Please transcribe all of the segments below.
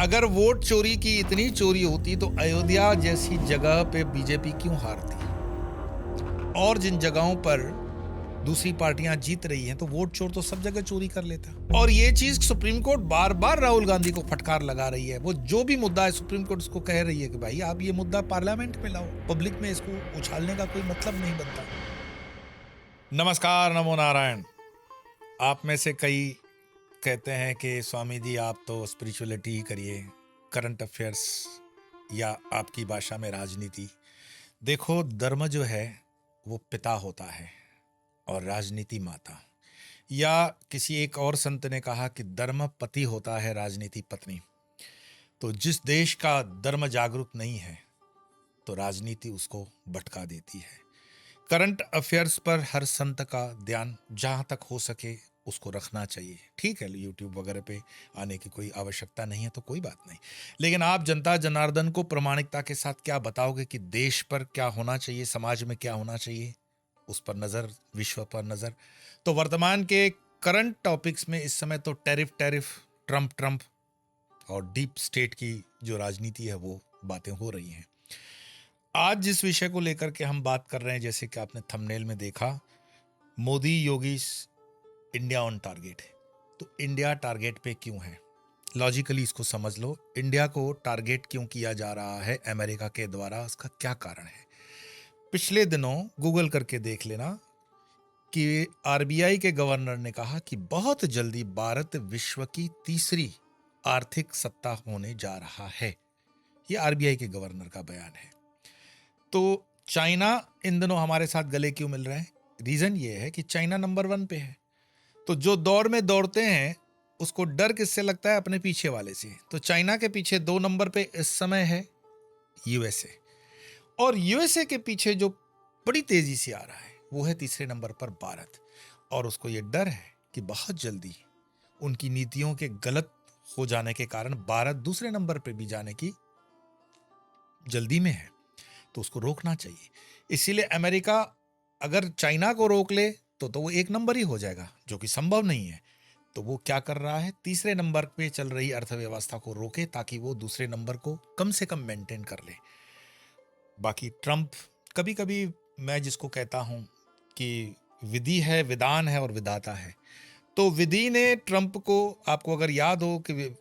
अगर वोट चोरी की इतनी चोरी होती तो अयोध्या जैसी जगह पे बीजेपी क्यों हारती? और जिन जगहों पर दूसरी पार्टियां जीत रही हैं तो वोट चोर तो सब जगह चोरी कर लेता। और ये चीज सुप्रीम कोर्ट बार बार राहुल गांधी को फटकार लगा रही है। वो जो भी मुद्दा है सुप्रीम कोर्ट उसको कह रही है कि भाई आप ये मुद्दा पार्लियामेंट में लाओ, पब्लिक में इसको उछालने का कोई मतलब नहीं बनता। नमस्कार, नमो नारायण। आप में से कई कहते हैं कि स्वामी जी आप तो स्पिरिचुअलिटी ही करिए, करंट अफेयर्स या आपकी भाषा में राजनीति। देखो, धर्म जो है वो पिता होता है और राजनीति माता। या किसी एक और संत ने कहा कि धर्म पति होता है, राजनीति पत्नी। तो जिस देश का धर्म जागरूक नहीं है तो राजनीति उसको भटका देती है। करंट अफेयर्स पर हर संत का ध्यान जहां तक हो सके उसको रखना चाहिए। ठीक है, यूट्यूब वगैरह पे आने की कोई आवश्यकता नहीं है तो कोई बात नहीं, लेकिन आप जनता जनार्दन को प्रामाणिकता के साथ क्या बताओगे कि देश पर क्या होना चाहिए, समाज में क्या होना चाहिए, उस पर नज़र, विश्व पर नज़र। तो वर्तमान के करंट टॉपिक्स में इस समय तो टैरिफ, ट्रंप और डीप स्टेट की जो राजनीति है वो बातें हो रही हैं। आज जिस विषय को लेकर के हम बात कर रहे हैं, जैसे कि आपने थंबनेल में देखा, Modi Yogi India on target है। तो इंडिया टारगेट पे क्यों है? लॉजिकली इसको समझ लो। इंडिया को टारगेट क्यों किया जा रहा है अमेरिका के द्वारा, उसका क्या कारण है? पिछले दिनों गूगल करके देख लेना कि आरबीआई के गवर्नर ने कहा कि बहुत जल्दी भारत विश्व की तीसरी आर्थिक सत्ता होने जा रहा है। यह आरबीआई के गवर्नर का बयान है। तो चाइना इन दिनों हमारे साथ गले क्यों मिल रहे हैं? रीजन ये है कि चाइना नंबर 1 पे है। तो जो दौड़ में दौड़ते हैं उसको डर किससे लगता है? अपने पीछे वाले से। तो चाइना के पीछे 2 नंबर पे इस समय है यूएसए, और यूएसए के पीछे जो बड़ी तेजी से आ रहा है वो है तीसरे नंबर पर भारत। और उसको ये डर है कि बहुत जल्दी उनकी नीतियों के गलत हो जाने के कारण भारत दूसरे नंबर पे भी जाने की जल्दी में है, तो उसको रोकना चाहिए। इसीलिए अमेरिका अगर चाइना को रोक ले तो वो 1 नंबर ही हो जाएगा, जो कि संभव नहीं है। तो वो क्या कर रहा है? तीसरे नंबर पे चल रही अर्थव्यवस्था को रोके ताकि वो दूसरे नंबर को कम से कम मेंटेन कर ले। बाकी ट्रंप, कभी कभी मैं जिसको कहता हूं कि विधि है, विधान है और विधाता है। तो विधि ने ट्रंप को, आपको अगर याद हो कि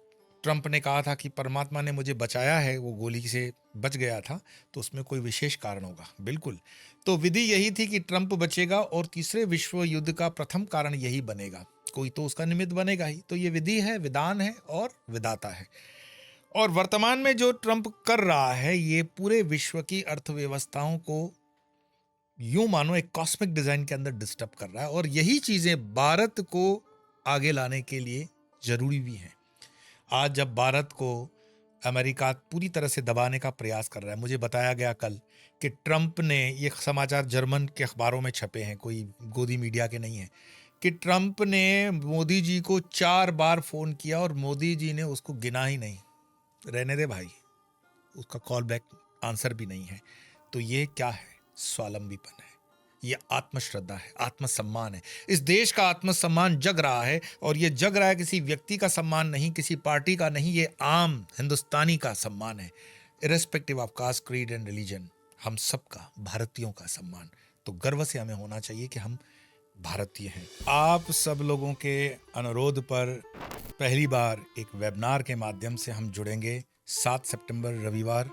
ट्रंप ने कहा था कि परमात्मा ने मुझे बचाया है, वो गोली से बच गया था, तो उसमें कोई विशेष कारण होगा। बिल्कुल। तो विधि यही थी कि ट्रंप बचेगा और तीसरे विश्व युद्ध का प्रथम कारण यही बनेगा, कोई तो उसका निमित्त बनेगा ही। तो ये विधि है, विधान है और विधाता है। और वर्तमान में जो ट्रंप कर रहा है ये पूरे विश्व की अर्थव्यवस्थाओं को यूं मानो एक कॉस्मिक डिजाइन के अंदर डिस्टर्ब कर रहा है, और यही चीजें भारत को आगे लाने के लिए जरूरी भी हैं। आज जब भारत को अमेरिका पूरी तरह से दबाने का प्रयास कर रहा है, मुझे बताया गया कल कि ट्रंप ने, ये समाचार जर्मन के अखबारों में छपे हैं, कोई गोदी मीडिया के नहीं है, कि ट्रंप ने मोदी जी को 4 बार फोन किया और मोदी जी ने उसको गिना ही नहीं। रहने दे भाई, उसका कॉल बैक आंसर भी नहीं है। तो ये क्या है? स्वावलंबीपन है, ये आत्मश्रद्धा है, आत्मसम्मान है। इस देश का आत्मसम्मान जग रहा है, और ये जग रहा है किसी व्यक्ति का सम्मान नहीं, किसी पार्टी का नहीं, ये आम हिंदुस्तानी का सम्मान है। Irrespective of caste, creed and religion, हम सबका, भारतीयों का सम्मान। तो गर्व से हमें होना चाहिए कि हम भारतीय हैं। आप सब लोगों के अनुरोध पर पहली बार एक वेबिनार के माध्यम से हम जुड़ेंगे 7 सितंबर रविवार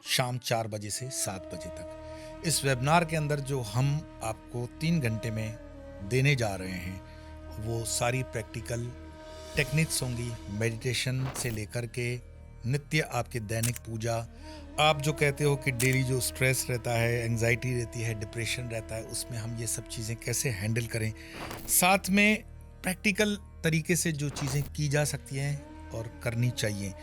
शाम 4 बजे से 7 बजे तक। इस वेबिनार के अंदर जो हम आपको 3 घंटे में देने जा रहे हैं वो सारी प्रैक्टिकल टेक्निक्स होंगी, मेडिटेशन से लेकर के नित्य आपके दैनिक पूजा। आप जो कहते हो कि डेली जो स्ट्रेस रहता है, एंजाइटी रहती है, डिप्रेशन रहता है, उसमें हम ये सब चीज़ें कैसे हैंडल करें, साथ में प्रैक्टिकल तरीके से जो चीज़ें की जा सकती हैं और करनी चाहिए।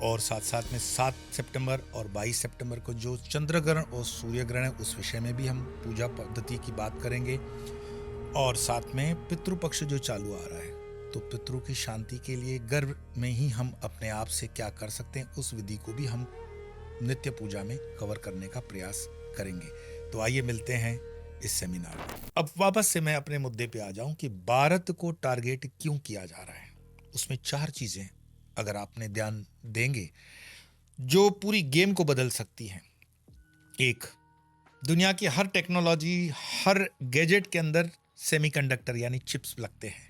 और साथ साथ में 7 सितंबर और 22 सितंबर को जो चंद्र ग्रहण और सूर्य ग्रहण है उस विषय में भी हम पूजा पद्धति की बात करेंगे। और साथ में पितृपक्ष जो चालू आ रहा है, तो पितरों की शांति के लिए गर्भ में ही हम अपने आप से क्या कर सकते हैं, उस विधि को भी हम नित्य पूजा में कवर करने का प्रयास करेंगे। तो आइए मिलते हैं इस सेमिनार में। अब वापस से मैं अपने मुद्दे पे आ जाऊं कि भारत को टारगेट क्यों किया जा रहा है। उसमें 4 चीजें अगर आपने ध्यान देंगे, जो पूरी गेम को बदल सकती हैं। एक, दुनिया की हर टेक्नोलॉजी, हर गैजेट के अंदर सेमीकंडक्टर यानी चिप्स लगते हैं।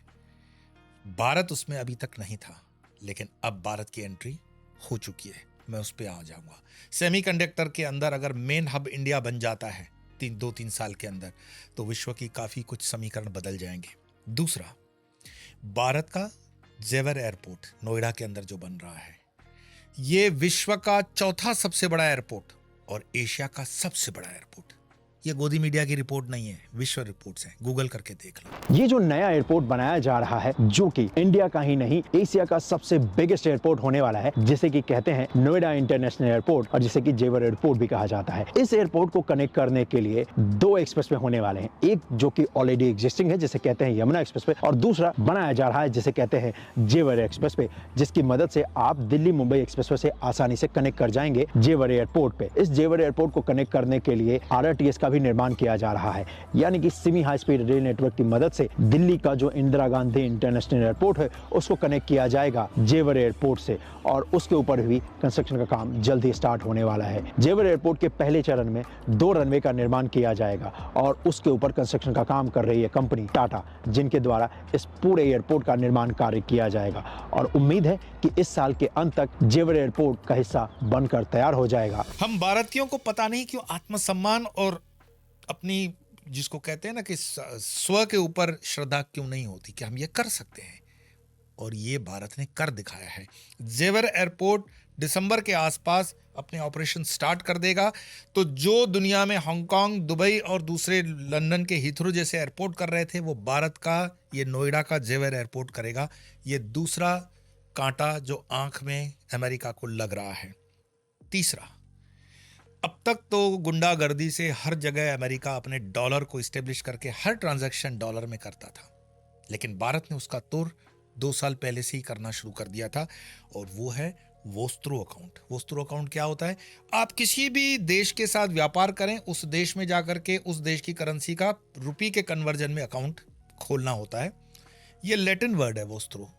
भारत उसमें अभी तक नहीं था, लेकिन अब भारत की एंट्री हो चुकी है। मैं उस पर आ जाऊंगा। सेमीकंडक्टर के अंदर अगर मेन हब इंडिया बन जाता है 2-3 साल के अंदर, तो विश्व की काफी कुछ समीकरण बदल जाएंगे। दूसरा, भारत का जेवर एयरपोर्ट नोएडा के अंदर जो बन रहा है, यह विश्व का चौथा सबसे बड़ा एयरपोर्ट और एशिया का सबसे बड़ा एयरपोर्ट। ये गोदी मीडिया की रिपोर्ट नहीं है, विश्व रिपोर्ट्स हैं, गूगल करके देख लो। ये जो नया एयरपोर्ट बनाया जा रहा है, जो कि इंडिया का ही नहीं एशिया का सबसे बिगेस्ट एयरपोर्ट होने वाला है, जिसे कि कहते हैं नोएडा इंटरनेशनल एयरपोर्ट और जिसे कि जेवर एयरपोर्ट भी कहा जाता है। इस एयरपोर्ट को कनेक्ट करने के लिए 2 एक्सप्रेसवे होने वाले हैं। एक जो कि ऑलरेडी एग्जिस्टिंग है, जिसे कहते हैं यमुना एक्सप्रेसवे, और दूसरा बनाया जा रहा है जिसे कहते हैं जेवर एक्सप्रेसवे, जिसकी मदद से आप दिल्ली मुंबई एक्सप्रेसवे से आसानी से कनेक्ट कर जाएंगे जेवर एयरपोर्ट पे। इस जेवर एयरपोर्ट को कनेक्ट करने के लिए RRTS का भी निर्माण किया जा रहा है, यानी कि semi high speed rail network की मदद से दिल्ली का जो इंदिरा गांधी इंटरनेशनल एयरपोर्ट है उसको कनेक्ट किया जाएगा जेवर एयरपोर्ट से, और उसके ऊपर भी कंस्ट्रक्शन का काम जल्द ही स्टार्ट होने वाला है। जेवर एयरपोर्ट के पहले चरण में 2 रनवे का निर्माण किया जाएगा और उसके ऊपर कंस्ट्रक्शन का काम कर रही है कंपनी टाटा, जिनके द्वारा इस पूरे एयरपोर्ट का निर्माण कार्य किया जाएगा। और उम्मीद है कि इस साल के अंत तक जेवर एयरपोर्ट का हिस्सा बनकर तैयार हो जाएगा। हम भारतीयों को पता नहीं क्यों आत्मसम्मान और अपनी, जिसको कहते हैं ना कि स्व के ऊपर श्रद्धा क्यों नहीं होती कि हम ये कर सकते हैं, और ये भारत ने कर दिखाया है। जेवर एयरपोर्ट दिसंबर के आसपास अपने ऑपरेशन स्टार्ट कर देगा, तो जो दुनिया में हांगकांग, दुबई और दूसरे लंदन के हीथ्रो जैसे एयरपोर्ट कर रहे थे, वो भारत का ये नोएडा का जेवर एयरपोर्ट करेगा। ये दूसरा कांटा जो आंख में अमेरिका को लग रहा है। तीसरा, अब तक तो गुंडागर्दी से हर जगह अमेरिका अपने डॉलर को इस्टेब्लिश करके हर ट्रांजैक्शन डॉलर में करता था, लेकिन भारत ने उसका तोड़ 2 साल पहले से ही करना शुरू कर दिया था, और वो है वोस्त्रो अकाउंट। वोस्त्रो अकाउंट क्या होता है? आप किसी भी देश के साथ व्यापार करें, उस देश में जाकर के उस देश की करेंसी का रुपये के कन्वर्जन में अकाउंट खोलना होता है। ये लैटिन वर्ड है वोस्त्रो।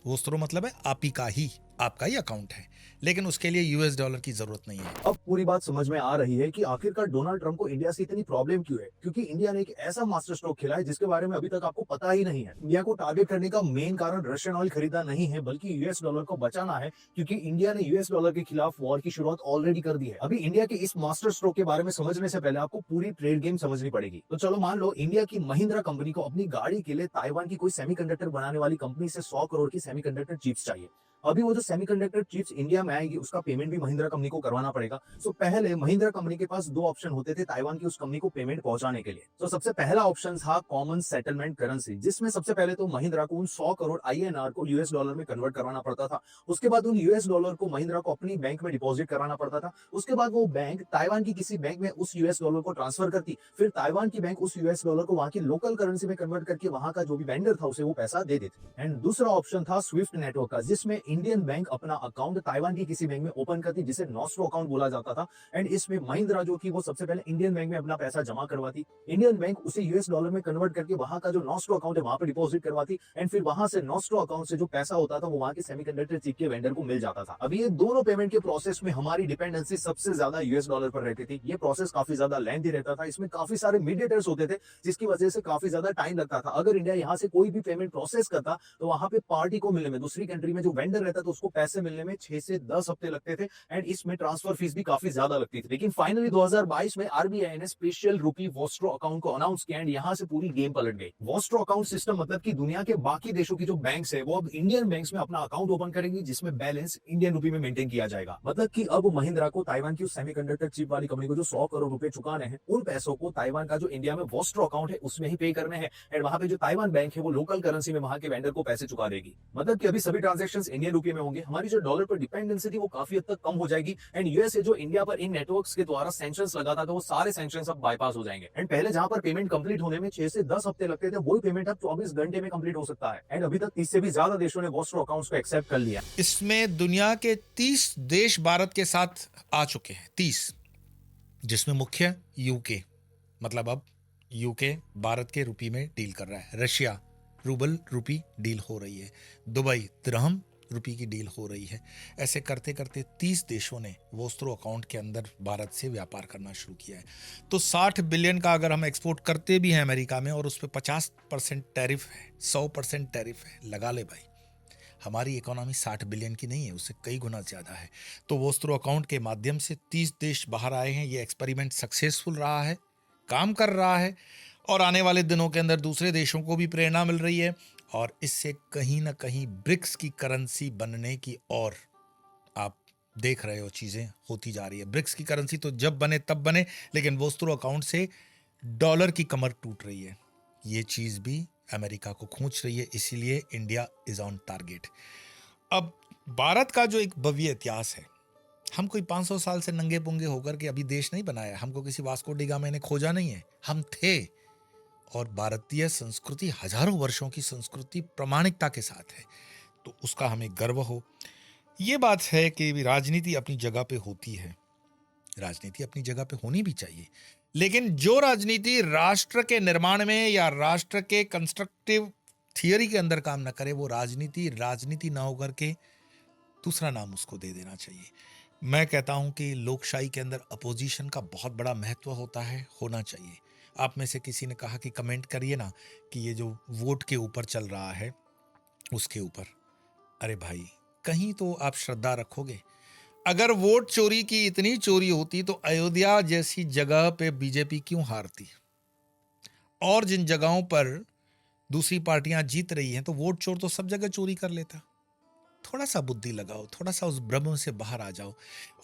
वोस्त्रो मतलब है आपका ही अकाउंट है, लेकिन उसके लिए US डॉलर की जरूरत नहीं है। अब पूरी बात समझ में आ रही है कि आखिरकार डोनाल्ड ट्रंप को इंडिया से इतनी प्रॉब्लम क्यों है, क्योंकि इंडिया ने एक ऐसा मास्टर स्ट्रोक खेला है जिसके बारे में अभी तक आपको पता ही नहीं है। इंडिया को टारगेट करने का मेन कारण रशियन ऑयल खरीदना नहीं है, बल्कि US डॉलर को बचाना है, क्योंकि इंडिया ने US डॉलर के खिलाफ वॉर की शुरुआत ऑलरेडी कर दी है। अभी इंडिया के इस मास्टर स्ट्रोक के बारे में समझने से पहले आपको पूरी ट्रेड गेम समझनी पड़ेगी। तो चलो मान लो इंडिया की महिंद्रा कंपनी को अपनी गाड़ी के लिए ताइवान की कोई सेमीकंडक्टर बनाने वाली कंपनी से 100 करोड़ की सेमीकंडक्टर चिप्स चाहिए। अभी वो जो सेमीकंडक्टर चिप्स इंडिया में आएगी उसका पेमेंट भी महिंद्रा कंपनी को करवाना पड़ेगा। सो पहले महिंद्रा कंपनी के पास 2 ऑप्शन होते थे ताइवान की उस कंपनी को पेमेंट पहुंचाने के लिए। तो सबसे पहला ऑप्शन था कॉमन सेटलमेंट करेंसी, जिसमें सबसे पहले तो महिंद्रा को उन 100 करोड़ INR को US डॉलर में कन्वर्ट करवाना पड़ता था। उसके बाद उन US डॉलर को महिंद्रा को अपनी बैंक में डिपॉजिट कराना पड़ता था। उसके बाद वो बैंक ताइवान की किसी बैंक में उस US डॉलर को ट्रांसफर करती, फिर ताइवान की बैंक उस US डॉलर को वहां की लोकल करेंसी में कन्वर्ट करके वहां का जो भी वेंडर था उसे वो पैसा दे देते। एंड दूसरा ऑप्शन था स्विफ्ट नेटवर्क का, जिसमें इंडियन बैंक अपना अकाउंट ताइवान की किसी बैंक में ओपन करती, जिसे नॉस्ट्रो अकाउंट बोला जाता था। एंड इसमें महिंद्रा जो थी वो सबसे पहले इंडियन बैंक में अपना पैसा जमा करवाती, इंडियन बैंक उसे US डॉलर में कन्वर्ट करके वहां का जो नॉस्ट्रो अकाउंट है वहां पे डिपॉजिट करवाती, एंड फिर वहां से नॉस्ट्रो अकाउंट से जो पैसा होता था वो वहां के सेमीकंडक्टर चिप के वेंडर को मिल जाता था। अभी ये दोनों पेमेंट के प्रोसेस में हमारी डिपेंडेंसी सबसे ज्यादा US डॉलर पर रहती थी। ये प्रोसेस काफी ज्यादा लेंथी रहता था, इसमें काफी सारे मीडिएटर्स होते थे, जिसकी वजह से काफी ज्यादा टाइम लगता था। अगर इंडिया यहाँ से कोई भी पेमेंट प्रोसेस करता तो वहां पे पार्टी को मिलने में, दूसरी कंट्री में जो वेंडर रहता था उसको पैसे मिलने में 6 से 10 हफ्ते लगते थे, एंड इसमें ट्रांसफर फीस भी काफी ज्यादा लगती थी। लेकिन फाइनली 2022 में RBI ने स्पेशल रूपी वोस्ट्रो अकाउंट को अनाउंस किया, एंड यहाँ से पूरी गेम पलट गई। वोस्ट्रो अकाउंट सिस्टम मतलब कि दुनिया के बाकी देशों की जो बैंक्स है वो अब इंडियन बैंक्स में अपना अकाउंट ओपन करेंगी, जिसमें बैलेंस इंडियन रूपी में मेंटेन किया जाएगा। मतलब कि अब महिंद्रा को ताइवान की उस सेमीकंडक्टर चिप वाली कंपनी को जो 100 करोड़ रुपए चुकाने हैं, उन पैसों को ताइवान का जो इंडिया में वोस्ट्रो अकाउंट है उसमें ही पे करने हैं, एंड वहां पे जो ताइवान बैंक है वो लोकल करेंसी में वहां के वेंडर को पैसे चुका देगी। मतलब कि अभी सभी ट्रांजैक्शंस इंडियन रूपी में होंगे, हमारी जो डॉलर पर डिपेंडेंसी थी वो काफी हद तक कम हो जाएगी, एंड यूएसए जो इंडिया पर इन नेटवर्क्स के द्वारा सैंक्शंस लगाता था वो सारे सैंक्शंस अब बाईपास हो जाएंगे। एंड पहले जहां पर पेमेंट कंप्लीट होने में 6 से 10 हफ्ते लगते थे, वही पेमेंट अब 24 घंटे में कंप्लीट हो सकता है। एंड अभी तक 30 से भी ज्यादा देशों ने वोस्ट्रो अकाउंट्स को एक्सेप्ट कर लिया। इसमें दुनिया के 30 देश भारत के साथ आ चुके हैं, 30, जिसमें मुख्य यूके, मतलब अब यूके भारत के रुपये में डील कर रहा है, रशिया रूबल रूपी डील हो रही है, दुबई दिरहम रुपए की डील हो रही है। ऐसे करते करते 30 देशों ने वोस्त्रो अकाउंट के अंदर भारत से व्यापार करना शुरू किया है। तो 60 बिलियन का अगर हम एक्सपोर्ट करते भी हैं अमेरिका में और उस पर 50% टैरिफ है, 100% टैरिफ है, लगा ले भाई, हमारी इकोनॉमी 60 बिलियन की नहीं है, उससे कई गुना ज़्यादा है। तो वोस्त्रो अकाउंट के माध्यम से 30 देश बाहर आए हैं। ये एक्सपेरिमेंट सक्सेसफुल रहा है, काम कर रहा है और आने वाले दिनों के अंदर दूसरे देशों को भी प्रेरणा मिल रही है और इससे कहीं ना कहीं ब्रिक्स की करेंसी बनने की और आप देख रहे हो चीज़ें होती जा रही है। ब्रिक्स की करेंसी तो जब बने तब बने, लेकिन वोस्त्रो अकाउंट से डॉलर की कमर टूट रही है। ये चीज़ भी अमेरिका को खींच रही है, इसीलिए इंडिया इज ऑन टारगेट। अब भारत का जो एक भव्य इतिहास है, हम कोई 500 साल से नंगे पुंगे होकर के अभी देश नहीं बनाया, हमको किसी वास्को डी गामा ने खोजा नहीं है, हम थे। और भारतीय संस्कृति हजारों वर्षों की संस्कृति प्रामाणिकता के साथ है, तो उसका हमें गर्व हो। ये बात है कि राजनीति अपनी जगह पे होती है, राजनीति अपनी जगह पे होनी भी चाहिए, लेकिन जो राजनीति राष्ट्र के निर्माण में या राष्ट्र के कंस्ट्रक्टिव थियरी के अंदर काम ना करे, वो राजनीति ना होकर के दूसरा नाम उसको दे देना चाहिए। मैं कहता हूं कि लोकशाही के अंदर अपोजिशन का बहुत बड़ा महत्व होता है, होना चाहिए। आप में से किसी ने कहा कि कमेंट करिए ना कि ये जो वोट के ऊपर चल रहा है उसके ऊपर, अरे भाई कहीं तो आप श्रद्धा रखोगे। अगर वोट चोरी की इतनी चोरी होती तो अयोध्या जैसी जगह पे बीजेपी क्यों हारती? और जिन जगहों पर दूसरी पार्टियां जीत रही हैं तो वोट चोर तो सब जगह चोरी कर लेता। थोड़ा सा बुद्धि लगाओ, थोड़ा सा उस भ्रम से बाहर आ जाओ।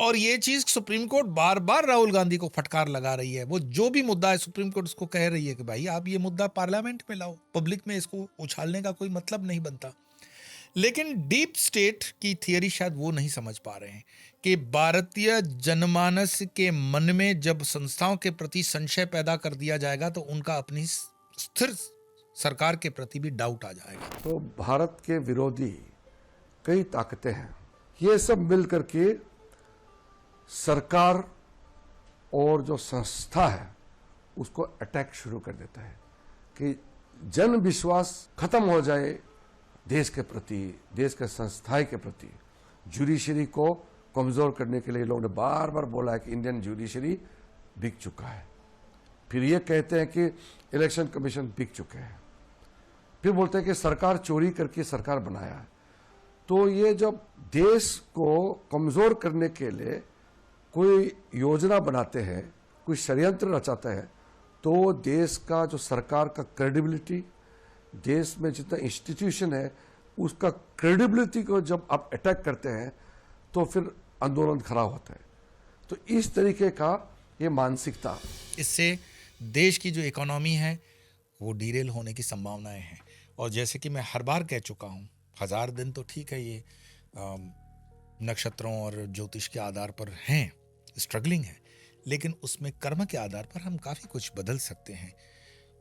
और ये चीज सुप्रीम कोर्ट बार बार राहुल गांधी को फटकार लगा रही है। वो जो भी मुद्दा है सुप्रीम कोर्ट उसको कह रही है कि भाई आप ये मुद्दा पार्लियामेंट में लाओ, पब्लिक में इसको उछालने का कोई मतलब नहीं बनता। लेकिन डीप स्टेट की थियरी शायद वो नहीं समझ पा रहे हैं कि भारतीय जनमानस के मन में जब संस्थाओं के प्रति संशय पैदा कर दिया जाएगा तो उनका अपनी स्थिर सरकार के प्रति भी डाउट आ जाएगा। तो भारत के विरोधी कई ताकतें हैं, ये सब मिल करके सरकार और जो संस्था है उसको अटैक शुरू कर देता है कि जन विश्वास खत्म हो जाए देश के प्रति, देश के संस्थाएं के प्रति। जुडिशरी को कमजोर करने के लिए लोगों ने बार बार बोला है कि इंडियन जुडिशरी बिक चुका है। फिर ये कहते हैं कि इलेक्शन कमीशन बिक चुके हैं। फिर बोलते हैं कि सरकार चोरी करके सरकार बनाया है। तो ये जब देश को कमजोर करने के लिए कोई योजना बनाते हैं, कोई षड्यंत्र रचाते हैं, तो देश का जो सरकार का क्रेडिबिलिटी, देश में जितना इंस्टीट्यूशन है उसका क्रेडिबिलिटी को जब आप अटैक करते हैं तो फिर आंदोलन खड़ा होता है। तो इस तरीके का ये मानसिकता, इससे देश की जो इकोनॉमी है वो डीरेल होने की संभावनाएं हैं। और जैसे कि मैं हर बार कह चुका हूँ, 1000 दिन तो ठीक है, ये नक्षत्रों और ज्योतिष के आधार पर हैं, स्ट्रगलिंग है, लेकिन उसमें कर्म के आधार पर हम काफ़ी कुछ बदल सकते हैं।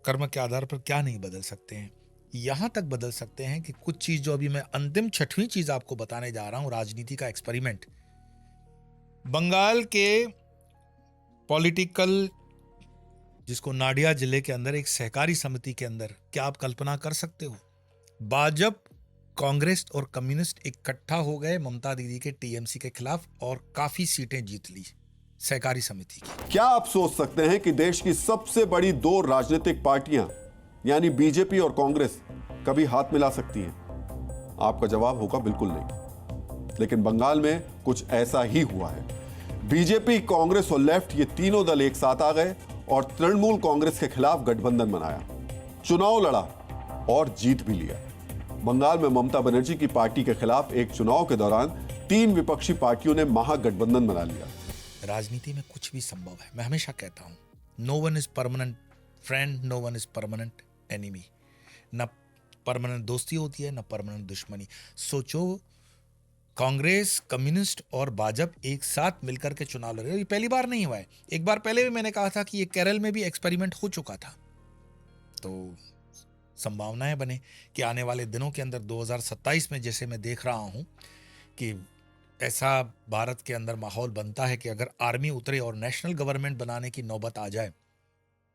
कर्म के आधार पर क्या नहीं बदल सकते हैं? यहाँ तक बदल सकते हैं कि कुछ चीज़ जो अभी मैं अंतिम 6वीं चीज़ आपको बताने जा रहा हूँ, राजनीति का एक्सपेरिमेंट। बंगाल के पॉलिटिकल, जिसको नाडिया जिले के अंदर एक सहकारी समिति के अंदर, क्या आप कल्पना कर सकते हो, भाजपा, कांग्रेस और कम्युनिस्ट इकट्ठा हो गए ममता दीदी के टीएमसी के खिलाफ और काफी सीटें जीत ली सहकारी समिति की। क्या आप सोच सकते हैं कि देश की सबसे बड़ी 2 राजनीतिक पार्टियां यानी बीजेपी और कांग्रेस कभी हाथ मिला सकती हैं? आपका जवाब होगा बिल्कुल नहीं। लेकिन बंगाल में कुछ ऐसा ही हुआ है। बीजेपी, कांग्रेस और लेफ्ट, ये तीनों दल एक साथ आ गए और तृणमूल कांग्रेस के खिलाफ गठबंधन बनाया, चुनाव लड़ा और जीत भी लिया। बंगाल में ममता बनर्जी की पार्टी के खिलाफ एक चुनाव के दौरान 3 विपक्षी पार्टियों ने महागठबंधन बना लिया। राजनीति में कुछ भी संभव है। मैं हमेशा कहता हूं, no one is permanent friend, no one is permanent enemy. न परमानेंट दोस्ती होती है, न परमानेंट दुश्मनी। सोचो, कांग्रेस, कम्युनिस्ट और भाजपा एक साथ मिलकर के चुनाव लड़ रहे हैं। ये पहली बार नहीं हुआ है। एक बार पहले भी मैंने कहा था कि ये केरल में भी एक्सपेरिमेंट हो चुका था। तो संभावनाएं बने कि आने वाले दिनों के अंदर 2027 में, जैसे मैं देख रहा हूं कि ऐसा भारत के अंदर माहौल बनता है कि अगर आर्मी उतरे और नेशनल गवर्नमेंट बनाने की नौबत आ जाए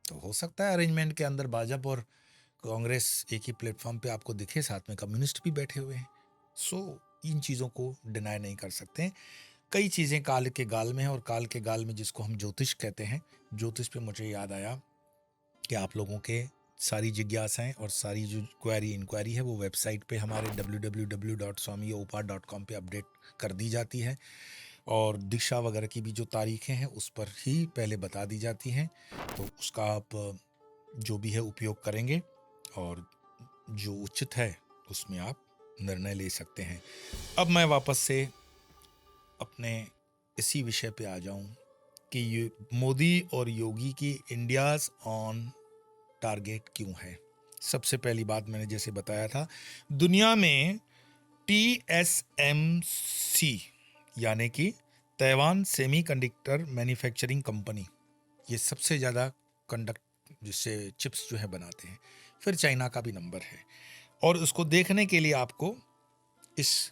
तो हो सकता है अरेंजमेंट के अंदर भाजपा और कांग्रेस एक ही प्लेटफॉर्म पे आपको दिखे, साथ में कम्युनिस्ट भी बैठे हुए हैं। सो इन चीज़ों को डिनाई नहीं कर सकते। कई चीज़ें काल के गाल में हैं, और काल के गाल में जिसको हम ज्योतिष कहते हैं, ज्योतिष पे मुझे याद आया कि आप लोगों के सारी जिज्ञासाएं और सारी जो इंक्वायरी है वो वेबसाइट पे हमारे www.swamiyopar.com पे अपडेट कर दी जाती है, और दीक्षा वगैरह की भी जो तारीखें हैं उस पर ही पहले बता दी जाती हैं। तो उसका आप जो भी है उपयोग करेंगे, और जो उचित है उसमें आप निर्णय ले सकते हैं। अब मैं वापस से अपने इसी विषय पे आ जाऊं कि ये मोदी और योगी की इंडियाज ऑन टारगेट क्यों है। सबसे पहली बात मैंने जैसे बताया था, दुनिया में TSMC यानी कि ताइवान सेमीकंडक्टर मैन्युफैक्चरिंग कंपनी, ये सबसे ज़्यादा कंडक्ट जिससे चिप्स जो है बनाते हैं। फिर चाइना का भी नंबर है, और उसको देखने के लिए आपको इस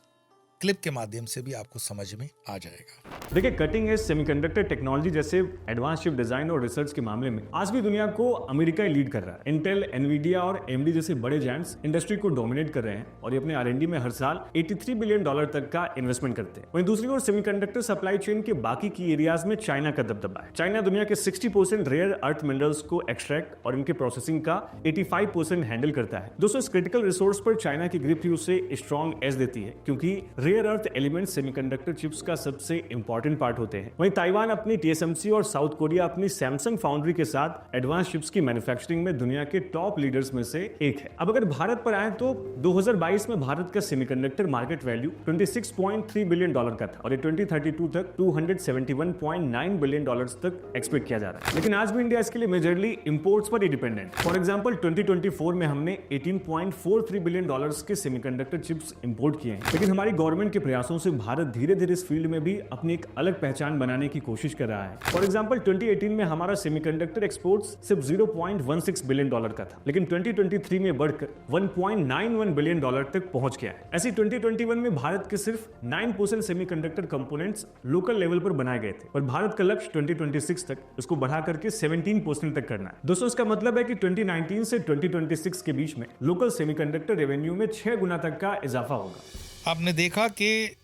क्लिप के माध्यम से भी आपको समझ में आ जाएगा। देखिए, कटिंग एज सेमीकंडक्टर टेक्नोलॉजी जैसे एडवांस चिप डिजाइन और रिसर्च के मामले में आज भी दुनिया को अमेरिका ही लीड कर रहा है। इंटेल, एनवीडिया और AMD जैसे बड़े जायंट्स इंडस्ट्री को डोमिनेट कर रहे हैं, और ये अपने R&D में हर साल $83 बिलियन तक का इन्वेस्टमेंट करते हैं। वहीं दूसरी ओर सेमीकंडक्टर सप्लाई चेन के बाकी की एरियाज में चाइना का दबदबा है। चाइना दुनिया के 60% रेयर अर्थ मिनरल्स को एक्सट्रैक्ट और इनके प्रोसेसिंग का 85% हैंडल करता है। दोस्तों, इस क्रिटिकल रिसोर्स पर चाइना की ग्रिप ही उसे स्ट्रॉन्ग एज देती है, क्योंकि rare earth element semiconductor chips का सबसे इंपॉर्टेंट पार्ट होते हैं। वहीं ताइवान अपनी TSMC और साउथ कोरिया अपनी सैमसंग फाउंड्री के साथ एडवांस चिप्स की मैन्युफैक्चरिंग में दुनिया के टॉप लीडर्स में से एक है। अब अगर भारत पर आए तो 2022 में भारत का सेमीकंडक्टर मार्केट वैल्यू $26.3 बिलियन का था, और ये 2032 तक $271.9 बिलियन तक एक्सपेक्ट किया जा रहा है। लेकिन आज भी इंडिया इसके लिए मेजरली इंपोर्ट्स पर ही डिपेंडेंट। फॉर एग्जांपल 2024 में हमने $18.43 बिलियन के सेमीकंडक्टर चिप्स इंपोर्ट किए हैं। लेकिन हमारी गवर्नमेंट के प्रयासों से भारत धीरे धीरे इस फील्ड में भी अपनी एक अलग पहचान बनाने की कोशिश कर रहा है। फॉर एग्जांपल 2018 में हमारा सेमीकंडक्टर एक्सपोर्ट्स सिर्फ $0.16 बिलियन का था, लेकिन 2023 में बढ़कर $1.91 बिलियन तक पहुंच गया है। ऐसी 2021 में भारत के सिर्फ 9% सेमीकंडक्टर कंपोनेंट्स लोकल लेवल पर बनाए गए थे, और भारत का लक्ष्य 2026 तक इसको बढ़ा करके 17% तक करना है। दोस्तों, इसका मतलब है कि 2019 से 2026 के बीच में लोकल सेमीकंडक्टर रेवेन्यू में 6 गुना तक का इजाफा होगा। आपने देखा कि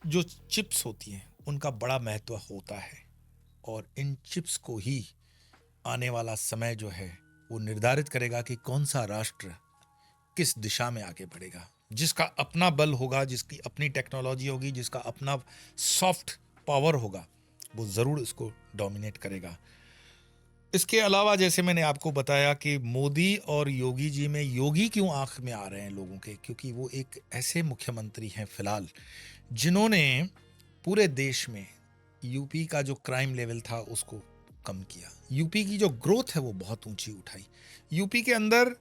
जो चिप्स होती हैं उनका बड़ा महत्व होता है, और इन चिप्स को ही आने वाला समय जो है वो निर्धारित करेगा कि कौन सा राष्ट्र किस दिशा में आगे बढ़ेगा। जिसका अपना बल होगा, जिसकी अपनी टेक्नोलॉजी होगी, जिसका अपना सॉफ्ट पावर होगा, वो ज़रूर इसको डोमिनेट करेगा। इसके अलावा जैसे मैंने आपको बताया कि मोदी और योगी जी में, योगी क्यों आंख में आ रहे हैं लोगों के, क्योंकि वो एक ऐसे मुख्यमंत्री हैं फिलहाल जिन्होंने पूरे देश में यूपी का जो क्राइम लेवल था उसको कम किया, यूपी की जो ग्रोथ है वो बहुत ऊंची उठाई। यूपी के अंदर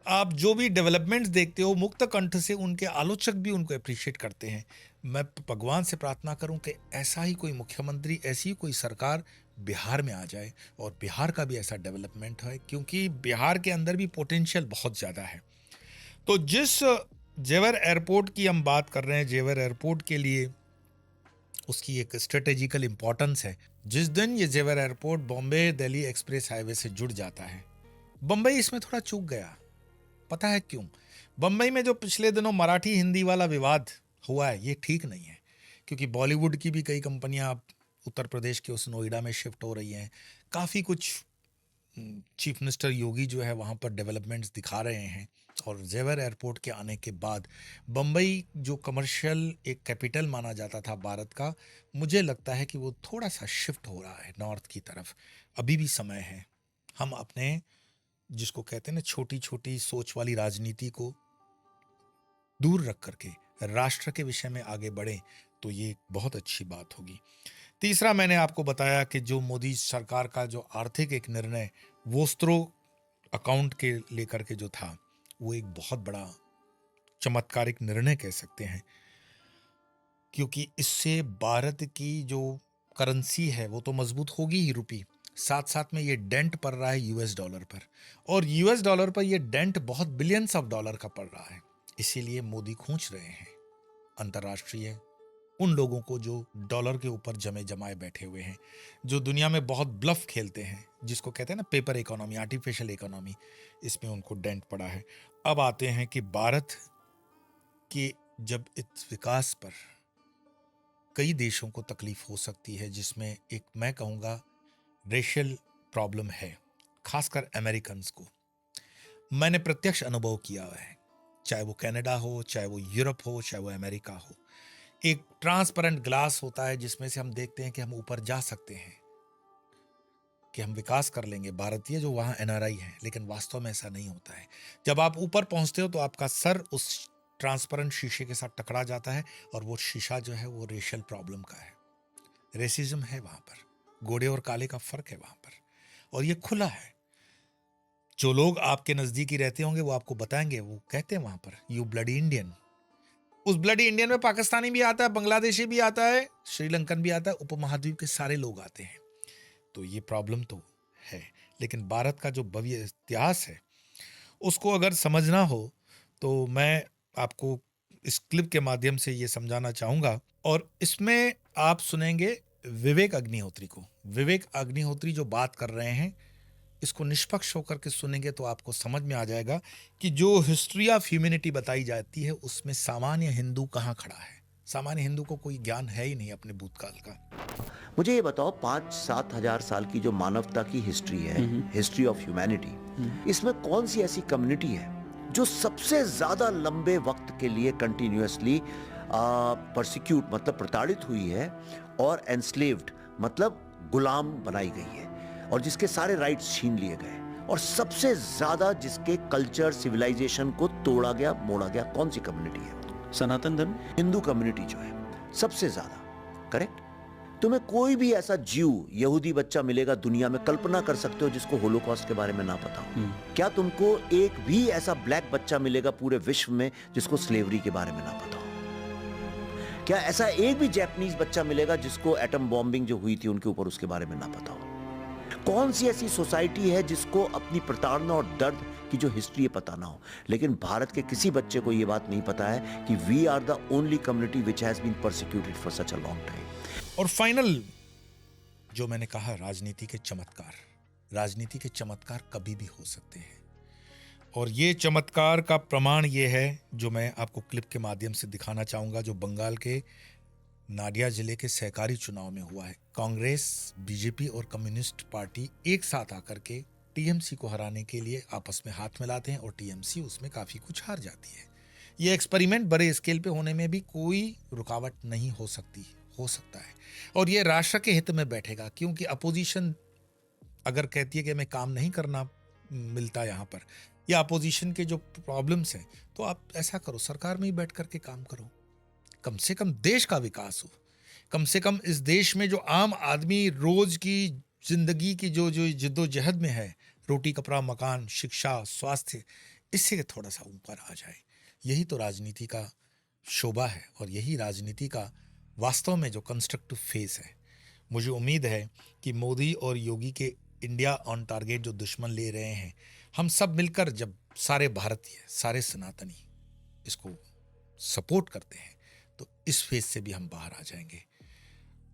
आप जो भी डेवलपमेंट्स देखते हो, मुक्त कंठ से उनके आलोचक भी उनको अप्रिशिएट करते हैं। मैं भगवान से प्रार्थना करूं कि ऐसा ही कोई मुख्यमंत्री, ऐसी कोई सरकार बिहार में आ जाए, और बिहार का भी ऐसा डेवलपमेंट है, क्योंकि बिहार के अंदर भी पोटेंशियल बहुत ज़्यादा है। तो जिस जेवर एयरपोर्ट की हम बात कर रहे हैं, जेवर एयरपोर्ट के लिए उसकी एक स्ट्रेटेजिकल इंपॉर्टेंस है। जिस दिन ये जेवर airport Bombay Delhi express highway से जुड़ जाता है, बम्बई इसमें थोड़ा चूक गया। पता है क्यों? बम्बई में जो पिछले दिनों मराठी हिंदी वाला विवाद हुआ है, ये ठीक नहीं है, क्योंकि बॉलीवुड की भी कई कंपनियां उत्तर प्रदेश के उस नोएडा में शिफ्ट हो रही हैं। काफ़ी कुछ चीफ मिनिस्टर योगी जो है वहाँ पर डेवलपमेंट्स दिखा रहे हैं, और जेवर एयरपोर्ट के आने के बाद बम्बई जो कमर्शियल एक कैपिटल माना जाता था भारत का, मुझे लगता है कि वो थोड़ा सा शिफ्ट हो रहा है नॉर्थ की तरफ। अभी भी समय है, हम अपने जिसको कहते हैं ना छोटी छोटी सोच वाली राजनीति को दूर रख करके राष्ट्र के विषय में आगे बढ़ें, तो ये बहुत अच्छी बात होगी। तीसरा, मैंने आपको बताया कि जो मोदी सरकार का जो आर्थिक एक निर्णय वोस्त्रो अकाउंट के लेकर के जो था, वो एक बहुत बड़ा चमत्कारिक निर्णय कह सकते हैं, क्योंकि इससे भारत की जो करेंसी है वो तो मजबूत होगी ही, रुपी, साथ साथ में ये डेंट पड़ रहा है यूएस डॉलर पर, और यूएस डॉलर पर ये डेंट बहुत बिलियंस ऑफ डॉलर का पड़ रहा है। इसीलिए मोदी खींच रहे हैं अंतर्राष्ट्रीय उन लोगों को जो डॉलर के ऊपर जमाए बैठे हुए हैं, जो दुनिया में बहुत ब्लफ खेलते हैं, जिसको कहते हैं ना पेपर इकोनॉमी, आर्टिफिशियल इकोनॉमी, इसमें उनको डेंट पड़ा है। अब आते हैं कि भारत के जब इस विकास पर कई देशों को तकलीफ हो सकती है, जिसमें एक मैं कहूँगा रेशियल प्रॉब्लम है, खासकर अमेरिकन्स को, मैंने प्रत्यक्ष अनुभव किया है, चाहे वो कनाडा हो, चाहे वो यूरोप हो, चाहे वो अमेरिका हो। एक ट्रांसपेरेंट ग्लास होता है जिसमें से हम देखते हैं कि हम ऊपर जा सकते हैं, कि हम विकास कर लेंगे, भारतीय जो वहाँ एनआरआई हैं, लेकिन वास्तव में ऐसा नहीं होता है। जब आप ऊपर पहुँचते हो तो आपका सर उस ट्रांसपेरेंट शीशे के साथ टकरा जाता है, और वो शीशा जो है वो रेशियल प्रॉब्लम का है, रेसिज्म है वहाँ पर, गोरे और काले का फर्क है वहाँ पर, और ये खुला है। जो लोग आपके नज़दीकी रहते होंगे वो आपको बताएंगे, वो कहते हैं वहाँ पर यू ब्लडी इंडियन। उस ब्लडी इंडियन में पाकिस्तानी भी आता है, बांग्लादेशी भी आता है, श्रीलंकन भी आता है, उपमहाद्वीप के सारे लोग आते हैं। तो ये प्रॉब्लम तो है, लेकिन भारत का जो भव्य इतिहास है उसको अगर समझना हो तो मैं आपको इस क्लिप के माध्यम से ये समझाना चाहूँगा, और इसमें आप सुनेंगे विवेक अग्निहोत्री को। विवेक अग्निहोत्री जो बात कर रहे हैं, इसको निष्पक्ष होकर के सुनेंगे तो आपको समझ में आ जाएगा कि जो हिस्ट्री ऑफ ह्यूमैनिटी बताई जाती है उसमें सामान्य हिंदू कहाँ खड़ा है। सामान्य हिंदू को कोई ज्ञान है ही नहीं अपने भूतकाल का। मुझे ये बताओ, 5-7 हजार साल की जो मानवता की हिस्ट्री है, हिस्ट्री ऑफ ह्यूमैनिटी, इसमें कौन सी ऐसी कम्युनिटी है जो सबसे ज्यादा लंबे वक्त के लिए कंटिन्यूअसली परसिक्यूट मतलब प्रताड़ित हुई है, और एनस्लेव्ड मतलब गुलाम बनाई गई है, और जिसके सारे राइट्स छीन लिए गए, और सबसे ज्यादा जिसके कल्चर सिविलाइजेशन को तोड़ा गया, मोड़ा गया? कौन सी कम्युनिटी है? सनातन धर्म। हिंदू कम्युनिटी जो है सबसे ज्यादा। करेक्ट। तुम्हें कोई भी ऐसा जीव, यहूदी बच्चा मिलेगा दुनिया में, कल्पना कर सकते हो जिसको होलोकॉस्ट के बारे में ना पता हो? क्या तुमको एक भी ऐसा ब्लैक बच्चा मिलेगा पूरे विश्व में जिसको स्लेवरी के बारे में ना पता हो? क्या ऐसा एक भी जापानीज बच्चा मिलेगा जिसको एटम बॉम्बिंग जो हुई थी उनके ऊपर, उसके बारे में ना पता हो? कौन सी ऐसी सोसाइटी है जिसको अपनी प्रताड़ना और दर्द की जो हिस्ट्री है पता ना हो? लेकिन भारत के किसी बच्चे को यह बात नहीं पता है कि we are the only community which has been persecuted for such a long time. और फाइनल जो मैंने कहा, राजनीति के चमत्कार, राजनीति के चमत्कार कभी भी हो सकते हैं, और ये चमत्कार का प्रमाण ये है जो मैं आपको क्लिप के माध्यम से दिखाना चाहूंगा, जो बंगाल के नाडिया जिले के सहकारी चुनाव में हुआ है। कांग्रेस, बीजेपी और कम्युनिस्ट पार्टी एक साथ आकर के टीएमसी को हराने के लिए आपस में हाथ मिलाते हैं, और टीएमसी उसमें काफी कुछ हार जाती है। ये एक्सपेरिमेंट बड़े स्केल पे होने में भी कोई रुकावट नहीं हो सकता है, और ये राष्ट्र के हित में बैठेगा, क्योंकि अपोजिशन अगर कहती है कि हमें काम नहीं करना मिलता यहाँ पर, या अपोजिशन के जो प्रॉब्लम्स हैं, तो आप ऐसा करो, सरकार में ही बैठ करके काम करो, कम से कम देश का विकास हो, कम से कम इस देश में जो आम आदमी रोज की जिंदगी की जो जिद्दोजहद में है, रोटी कपड़ा मकान शिक्षा स्वास्थ्य, इससे थोड़ा सा ऊपर आ जाए। यही तो राजनीति का शोभा है, और यही राजनीति का वास्तव में जो कंस्ट्रक्टिव फेस है। मुझे उम्मीद है कि मोदी और योगी के इंडिया ऑन टारगेट जो दुश्मन ले रहे हैं, हम सब मिलकर जब सारे भारतीय, सारे सनातनी इसको सपोर्ट करते हैं, तो इस फेज से भी हम बाहर आ जाएंगे।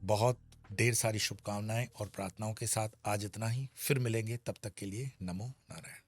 बहुत ढेर सारी शुभकामनाएं और प्रार्थनाओं के साथ आज इतना ही, फिर मिलेंगे, तब तक के लिए नमो नारायण।